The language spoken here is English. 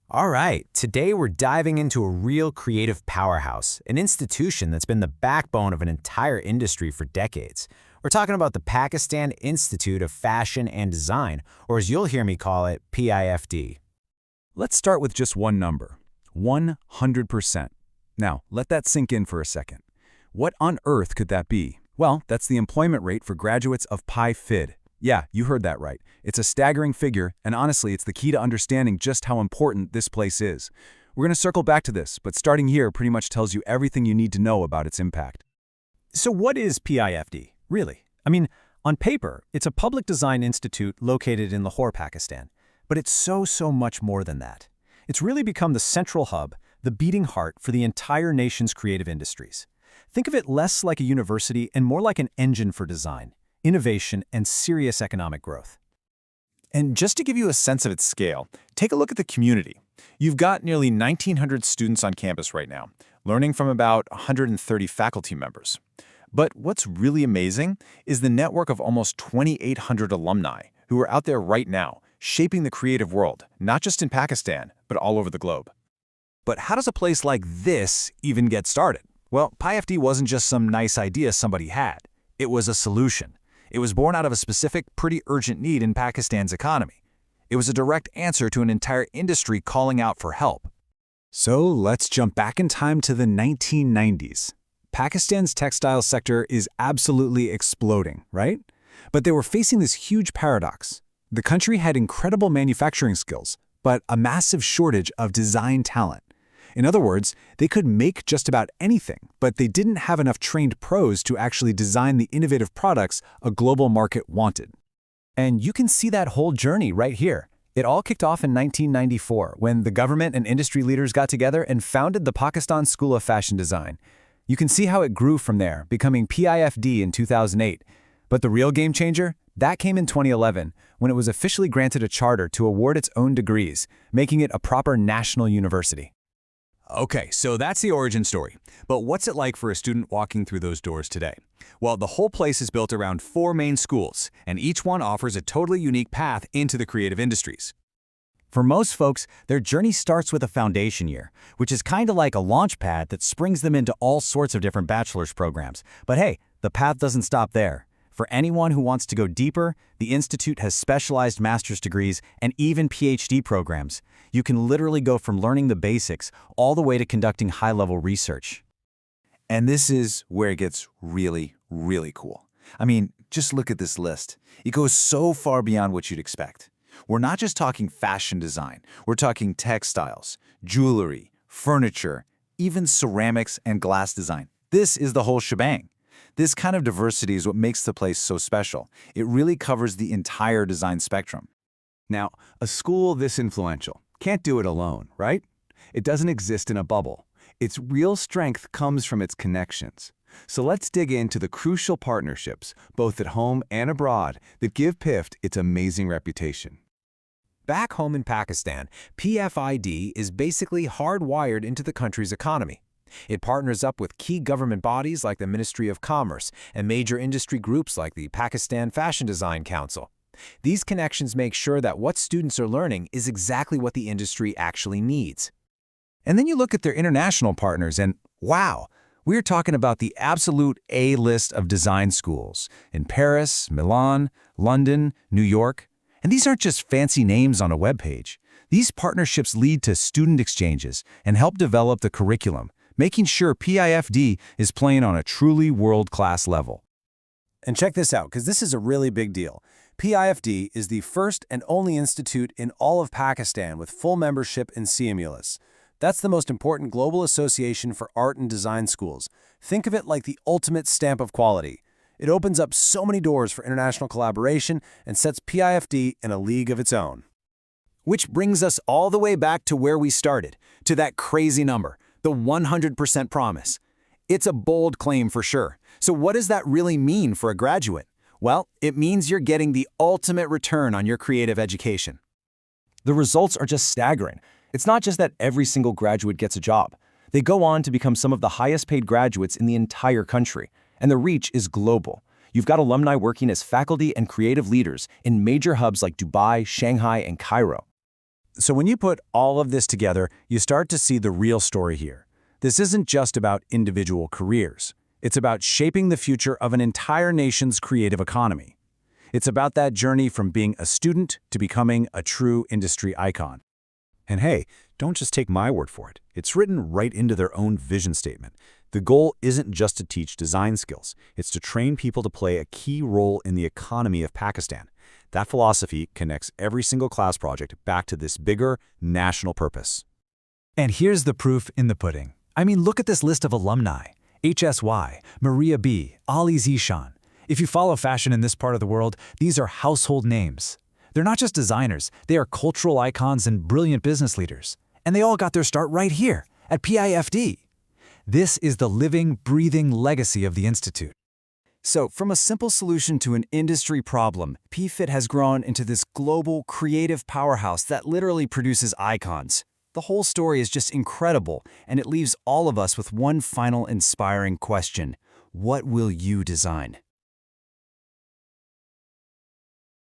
All right, today we're diving into a real creative powerhouse, an institution that's been the backbone of an entire industry for decades. We're talking about the Pakistan Institute of Fashion and Design, or as you'll hear me call it, PIFD. Let's start with just one number, 100%. Now, let that sink in for a second. What on earth could that be? Well, that's the employment rate for graduates of PIFD. Yeah, you heard that right. It's a staggering figure, and honestly, it's the key to understanding just how important this place is. We're going to circle back to this, but starting here pretty much tells you everything you need to know about its impact. So what is PIFD, really? I mean, on paper, it's a public design institute located in Lahore, Pakistan. But it's so much more than that. It's really become the central hub, the beating heart for the entire nation's creative industries. Think of it less like a university and more like an engine for design, innovation, and serious economic growth. And just to give you a sense of its scale, take a look at the community. You've got nearly 1,900 students on campus right now, learning from about 130 faculty members. But what's really amazing is the network of almost 2,800 alumni who are out there right now, shaping the creative world, not just in Pakistan, but all over the globe. But how does a place like this even get started? Well, PIFD wasn't just some nice idea somebody had. It was a solution. It was born out of a specific, pretty urgent need in Pakistan's economy. It was a direct answer to an entire industry calling out for help. So let's jump back in time to the 1990s. Pakistan's textile sector is absolutely exploding, right? But they were facing this huge paradox. The country had incredible manufacturing skills, but a massive shortage of design talent. In other words, they could make just about anything, but they didn't have enough trained pros to actually design the innovative products a global market wanted. And you can see that whole journey right here. It all kicked off in 1994 when the government and industry leaders got together and founded the Pakistan School of Fashion Design. You can see how it grew from there, becoming PIFD in 2008. But the real game changer? That came in 2011, when it was officially granted a charter to award its own degrees, making it a proper national university. Okay, so that's the origin story. But what's it like for a student walking through those doors today? Well, the whole place is built around 4 main schools, and each one offers a totally unique path into the creative industries. For most folks, their journey starts with a foundation year, which is kind of like a launch pad that springs them into all sorts of different bachelor's programs. But hey, the path doesn't stop there. For anyone who wants to go deeper, the Institute has specialized master's degrees and even PhD programs. You can literally go from learning the basics all the way to conducting high-level research. And this is where it gets really, really cool. I mean, just look at this list. It goes so far beyond what you'd expect. We're not just talking fashion design. We're talking textiles, jewelry, furniture, even ceramics and glass design. This is the whole shebang. This kind of diversity is what makes the place so special. It really covers the entire design spectrum. Now, a school this influential can't do it alone, right? It doesn't exist in a bubble. Its real strength comes from its connections. So let's dig into the crucial partnerships, both at home and abroad, that give PIFD its amazing reputation. Back home in Pakistan, PFID is basically hardwired into the country's economy. It partners up with key government bodies like the Ministry of Commerce and major industry groups like the Pakistan Fashion Design Council. These connections make sure that what students are learning is exactly what the industry actually needs. And then you look at their international partners and, wow, we're talking about the absolute A-list of design schools in Paris, Milan, London, New York. And these aren't just fancy names on a webpage. These partnerships lead to student exchanges and help develop the curriculum, making sure PIFD is playing on a truly world-class level. And check this out, because this is a really big deal. PIFD is the first and only institute in all of Pakistan with full membership in CMULIS. That's the most important global association for art and design schools. Think of it like the ultimate stamp of quality. It opens up so many doors for international collaboration and sets PIFD in a league of its own. Which brings us all the way back to where we started, to that crazy number, the 100% promise. It's a bold claim for sure. So what does that really mean for a graduate? Well, it means you're getting the ultimate return on your creative education. The results are just staggering. It's not just that every single graduate gets a job. They go on to become some of the highest paid graduates in the entire country. And the reach is global. You've got alumni working as faculty and creative leaders in major hubs like Dubai, Shanghai, and Cairo. So when you put all of this together, you start to see the real story here. This isn't just about individual careers. It's about shaping the future of an entire nation's creative economy. It's about that journey from being a student to becoming a true industry icon. And hey, don't just take my word for it. It's written right into their own vision statement. The goal isn't just to teach design skills. It's to train people to play a key role in the economy of Pakistan. That philosophy connects every single class project back to this bigger national purpose. And here's the proof in the pudding. I mean, look at this list of alumni. HSY, Maria B., Ali Zishan. If you follow fashion in this part of the world, these are household names. They're not just designers, they are cultural icons and brilliant business leaders. And they all got their start right here, at PIFD. This is the living, breathing legacy of the Institute. So, from a simple solution to an industry problem, PIFD has grown into this global, creative powerhouse that literally produces icons. The whole story is just incredible, and it leaves all of us with one final inspiring question. What will you design?